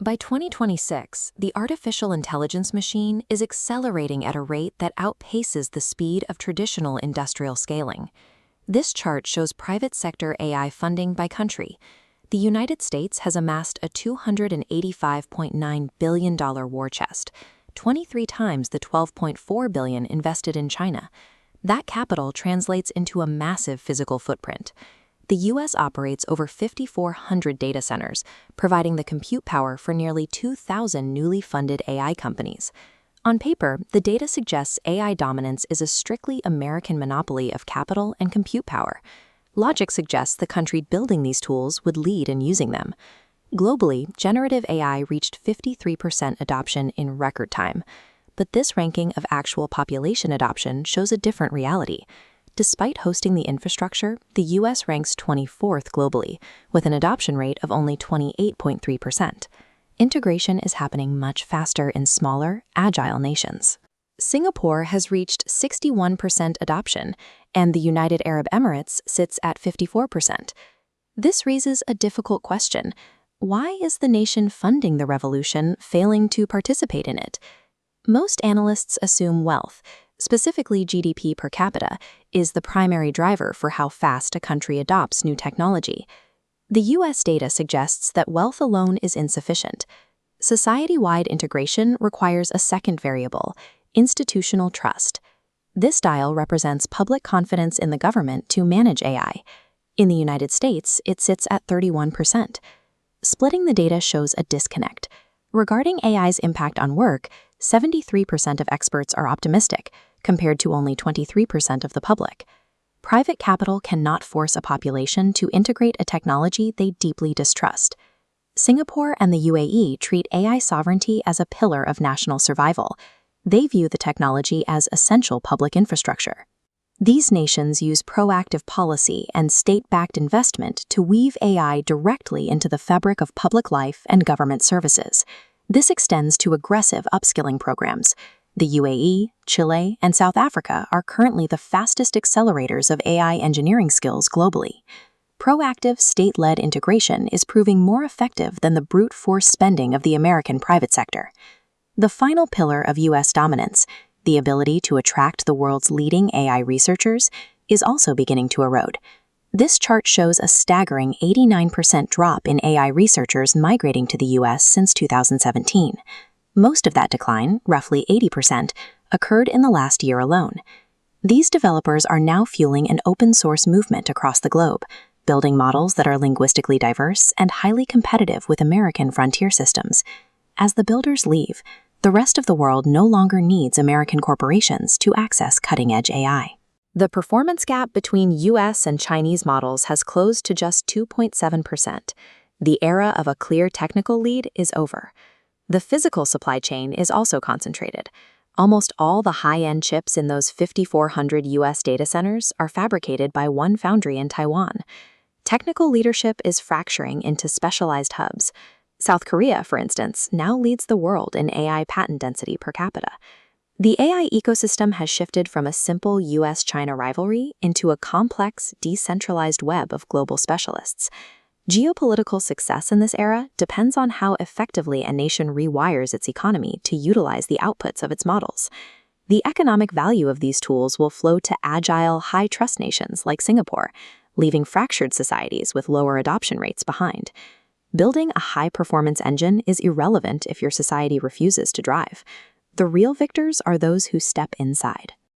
By 2026, the artificial intelligence machine is accelerating at a rate that outpaces the speed of traditional industrial scaling. This chart shows private sector AI funding by country. The United States has amassed a $285.9 billion war chest, 23 times the $12.4 billion invested in China. That capital translates into a massive physical footprint. The U.S. operates over 5,400 data centers, providing the compute power for nearly 2,000 newly funded AI companies. On paper, the data suggests AI dominance is a strictly American monopoly of capital and compute power. Logic suggests the country building these tools would lead in using them. Globally, generative AI reached 53% adoption in record time. But this ranking of actual population adoption shows a different reality. Despite hosting the infrastructure, the U.S. ranks 24th globally, with an adoption rate of only 28.3%. Integration is happening much faster in smaller, agile nations. Singapore has reached 61% adoption, and the United Arab Emirates sits at 54%. This raises a difficult question. Why is the nation funding the revolution failing to participate in it? Most analysts assume wealth, specifically GDP per capita, is the primary driver for how fast a country adopts new technology. The U.S. data suggests that wealth alone is insufficient. Society-wide integration requires a second variable, institutional trust. This dial represents public confidence in the government to manage AI. In the United States, it sits at 31%. Splitting the data shows a disconnect. Regarding AI's impact on work, 73% of experts are optimistic, compared to only 23% of the public. Private capital cannot force a population to integrate a technology they deeply distrust. Singapore and the UAE treat AI sovereignty as a pillar of national survival. They view the technology as essential public infrastructure. These nations use proactive policy and state-backed investment to weave AI directly into the fabric of public life and government services. This extends to aggressive upskilling programs. The UAE, Chile, and South Africa are currently the fastest accelerators of AI engineering skills globally. Proactive, state-led integration is proving more effective than the brute force spending of the American private sector. The final pillar of U.S. dominance, the ability to attract the world's leading AI researchers, is also beginning to erode. This chart shows a staggering 89% drop in AI researchers migrating to the U.S. since 2017. Most of that decline, roughly 80%, occurred in the last year alone. These developers are now fueling an open-source movement across the globe, building models that are linguistically diverse and highly competitive with American frontier systems. As the builders leave, the rest of the world no longer needs American corporations to access cutting-edge AI. The performance gap between U.S. and Chinese models has closed to just 2.7%. The era of a clear technical lead is over. The physical supply chain is also concentrated. Almost all the high-end chips in those 5,400 U.S. data centers are fabricated by one foundry in Taiwan. Technical leadership is fracturing into specialized hubs. South Korea, for instance, now leads the world in AI patent density per capita. The AI ecosystem has shifted from a simple U.S.-China rivalry into a complex, decentralized web of global specialists. Geopolitical success in this era depends on how effectively a nation rewires its economy to utilize the outputs of its models. The economic value of these tools will flow to agile, high-trust nations like Singapore, leaving fractured societies with lower adoption rates behind. Building a high-performance engine is irrelevant if your society refuses to drive. The real victors are those who step inside.